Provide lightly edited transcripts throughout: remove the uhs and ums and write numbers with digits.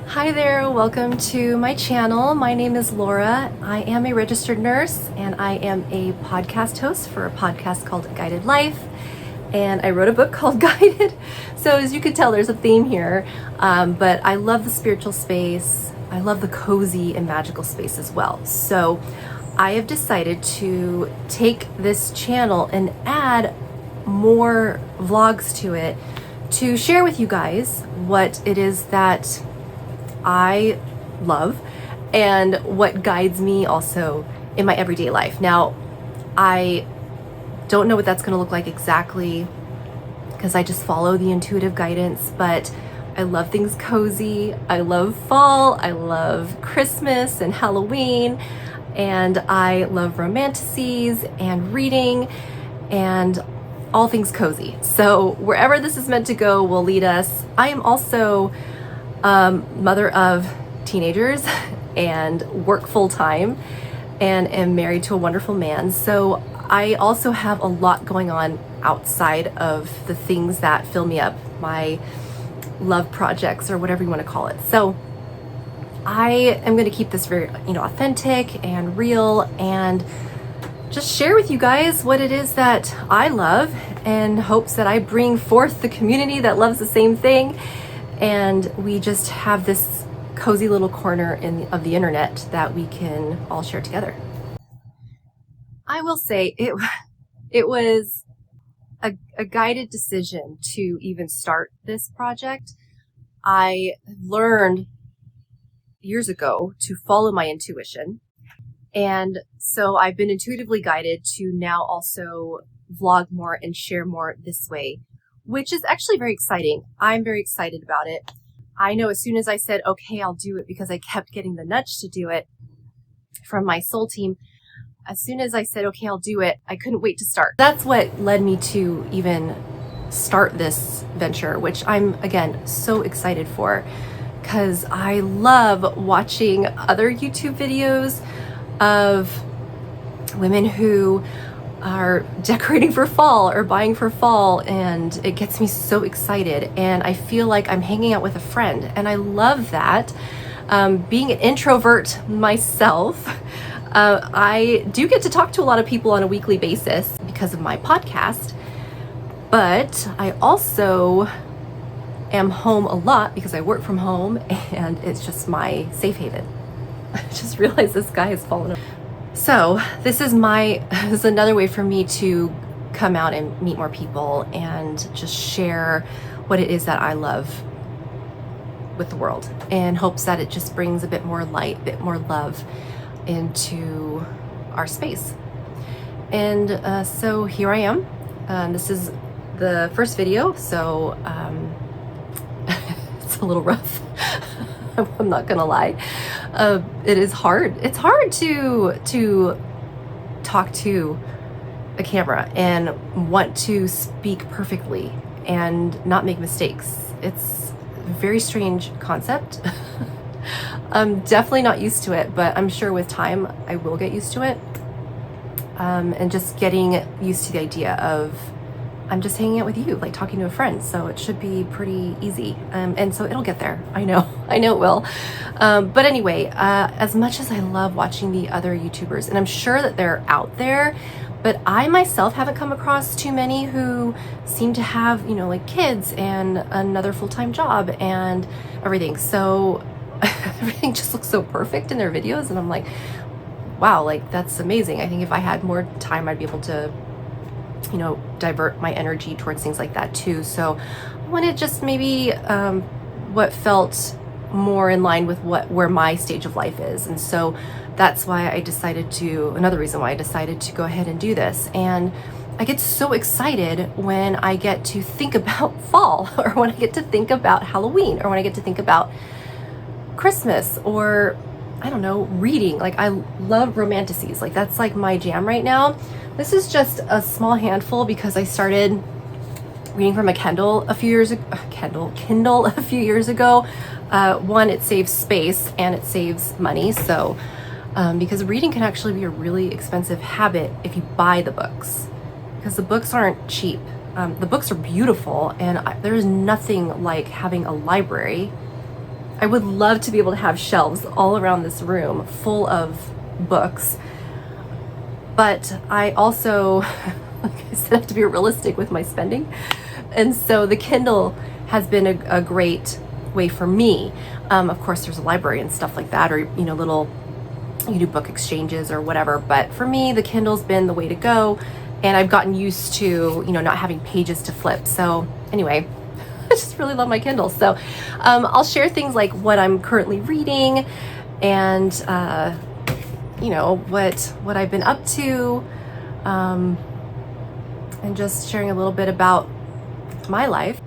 Hi there, welcome to my channel. My name is Laura. I am a registered nurse and I am a podcast host for a podcast called Guided Life. And I wrote a book called Guided. So as you can tell, there's a theme here. But I love the spiritual space. I love the cozy and magical space as well. So I have decided to take this channel and add more vlogs to it to share with you guys what it is that I love and what guides me also in my everyday life. Now, I don't know what that's going to look like exactly because I just follow the intuitive guidance, but I love things cozy. I love fall. I love Christmas and Halloween, and I love romantices and reading and all things cozy. So wherever this is meant to go will lead us. I am also mother of teenagers and work full-time and am married to a wonderful man. So I also have a lot going on outside of the things that fill me up, my love projects or whatever you want to call it. So I am going to keep this very, authentic and real and just share with you guys what it is that I love in hopes that I bring forth the community that loves the same thing. And we just have this cozy little corner of the internet that we can all share together. I will say it was a guided decision to even start this project. I learned years ago to follow my intuition. And so I've been intuitively guided to now also vlog more and share more this way, which is actually very exciting. I'm very excited about it. I know as soon as I said, okay, I'll do it, because I kept getting the nudge to do it from my soul team. As soon as I said, okay, I'll do it, I couldn't wait to start. That's what led me to even start this venture, which I'm, again, so excited for, because I love watching other YouTube videos of women who are decorating for fall or buying for fall, and it gets me so excited and I feel like I'm hanging out with a friend, and I love that. Being an introvert myself, I do get to talk to a lot of people on a weekly basis because of my podcast, but I also am home a lot because I work from home and it's just my safe haven. I just realized this guy has fallen over. So this is another way for me to come out and meet more people and just share what it is that I love with the world, in hopes that it just brings a bit more light, a bit more love into our space. And so here I am. This is the first video, so it's a little rough. I'm not gonna lie. It is hard. It's hard to talk to, camera and want to speak perfectly and not make mistakes. It's a very strange concept. I'm definitely not used to it, but I'm sure with time I will get used to it. And just getting used to the idea of I'm just hanging out with you, like talking to a friend. So it should be pretty easy. And so it'll get there. I know it will. But anyway, as much as I love watching the other YouTubers, and I'm sure that they're out there, but I myself haven't come across too many who seem to have, like kids and another full-time job and everything. So everything just looks so perfect in their videos. And I'm like, wow, like that's amazing. I think if I had more time, I'd be able to divert my energy towards things like that too. So I wanted just maybe what felt more in line with where my stage of life is. And so that's why another reason why I decided to go ahead and do this. And I get so excited when I get to think about fall, or when I get to think about Halloween, or when I get to think about Christmas, or I don't know, reading. Like I love romanticises. Like that's like my jam right now. This is just a small handful because I started reading from a Kindle a few years ago. One, it saves space and it saves money. So because reading can actually be a really expensive habit if you buy the books, because the books aren't cheap. The books are beautiful, and there's nothing like having a library. I would love to be able to have shelves all around this room full of books. But I also, like I said, have to be realistic with my spending. And so the Kindle has been a great way for me. Of course, there's a library and stuff like that, or, you do book exchanges or whatever. But for me, the Kindle's been the way to go. And I've gotten used to, not having pages to flip. So anyway, I just really love my Kindle. So I'll share things like what I'm currently reading and, what I've been up to, and just sharing a little bit about my life.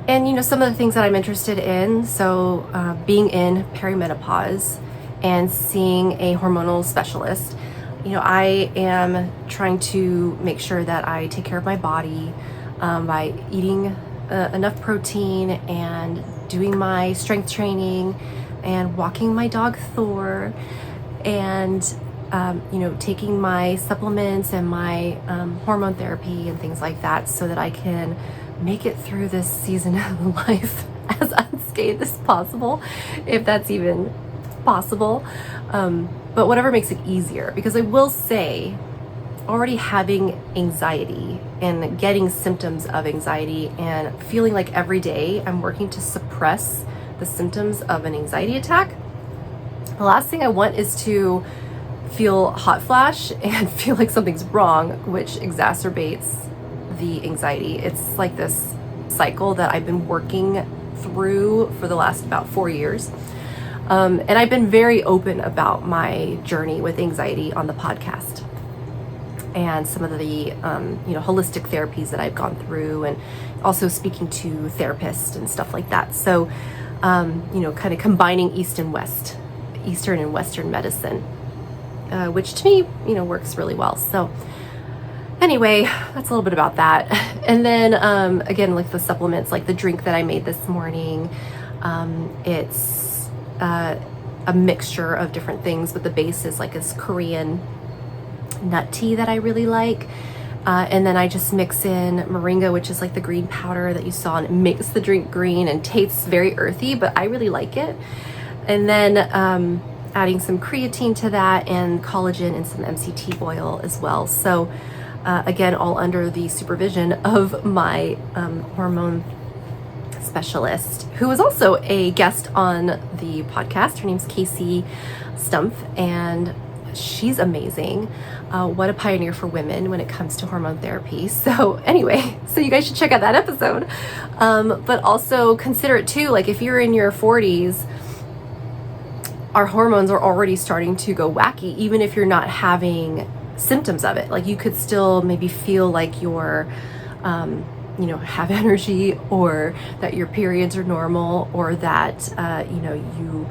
And, some of the things that I'm interested in. So being in perimenopause and seeing a hormonal specialist. I am trying to make sure that I take care of my body by eating enough protein and doing my strength training and walking my dog Thor and taking my supplements and my hormone therapy and things like that, so that I can make it through this season of life as unscathed as possible, if that's even possible. But whatever makes it easier, because I will say, already having anxiety and getting symptoms of anxiety and feeling like every day I'm working to suppress the symptoms of an anxiety attack, the last thing I want is to feel hot flash and feel like something's wrong, which exacerbates the anxiety. It's like this cycle that I've been working through for the last about 4 years. And I've been very open about my journey with anxiety on the podcast and some of the, holistic therapies that I've gone through, and also speaking to therapists and stuff like that. So, kind of combining Eastern and Western medicine, which to me, works really well. So anyway, that's a little bit about that. And then, again, like the supplements, like the drink that I made this morning, it's a mixture of different things, but the base is like this Korean nut tea that I really like. And then I just mix in moringa, which is like the green powder that you saw, and it makes the drink green and tastes very earthy, but I really like it. And then adding some creatine to that, and collagen, and some MCT oil as well. So again, all under the supervision of my hormone specialist, who is also a guest on the podcast. Her name's Casey Stumpf, and she's amazing. What a pioneer for women when it comes to hormone therapy. So anyway, so you guys should check out that episode. But also consider it too, like if you're in your 40s, our hormones are already starting to go wacky, even if you're not having symptoms of it. Like you could still maybe feel like you're have energy, or that your periods are normal, or that you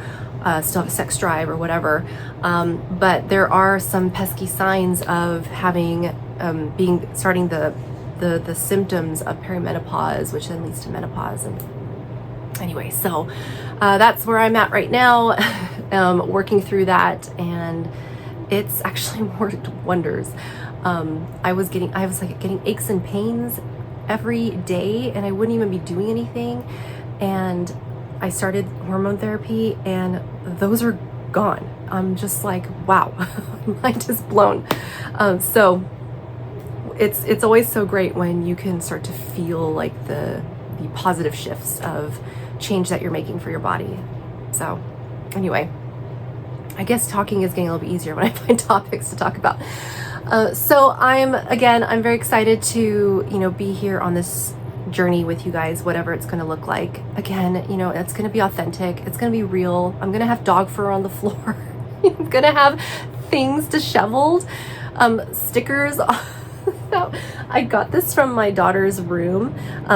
still have a sex drive or whatever, but there are some pesky signs of having starting the symptoms of perimenopause, which then leads to menopause. And anyway, so that's where I'm at right now, working through that, and it's actually worked wonders. I was getting aches and pains every day, and I wouldn't even be doing anything. And I started hormone therapy, and those are gone. I'm just like, wow, my mind is blown. So it's always so great when you can start to feel like the positive shifts of change that you're making for your body. So anyway, I guess talking is getting a little bit easier when I find topics to talk about. So I'm very excited to, be here on this journey with you guys, whatever it's going to look like. Again, it's going to be authentic. It's going to be real. I'm going to have dog fur on the floor. I'm going to have things disheveled, stickers. I got this from my daughter's room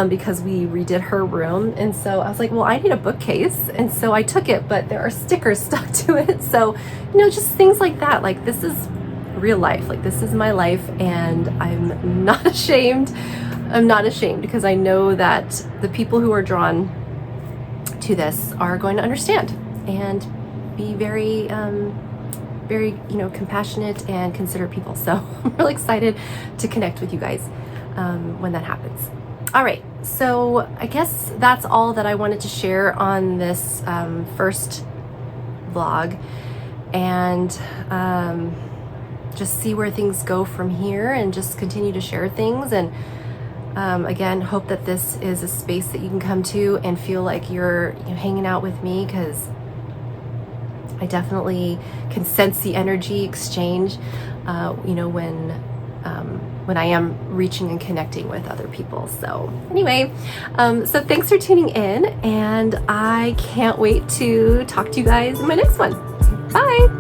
because we redid her room. And so I was like, well, I need a bookcase. And so I took it, but there are stickers stuck to it. So, just things like that. Like, this is real life. Like, this is my life, and I'm not ashamed. I'm not ashamed, because I know that the people who are drawn to this are going to understand and be very, very, compassionate and considerate people. So I'm really excited to connect with you guys when that happens. All right. So I guess that's all that I wanted to share on this first vlog, and just see where things go from here, and just continue to share things. And again, hope that this is a space that you can come to and feel like you're hanging out with me, because I definitely can sense the energy exchange, when I am reaching and connecting with other people. So anyway, so thanks for tuning in, and I can't wait to talk to you guys in my next one. Bye.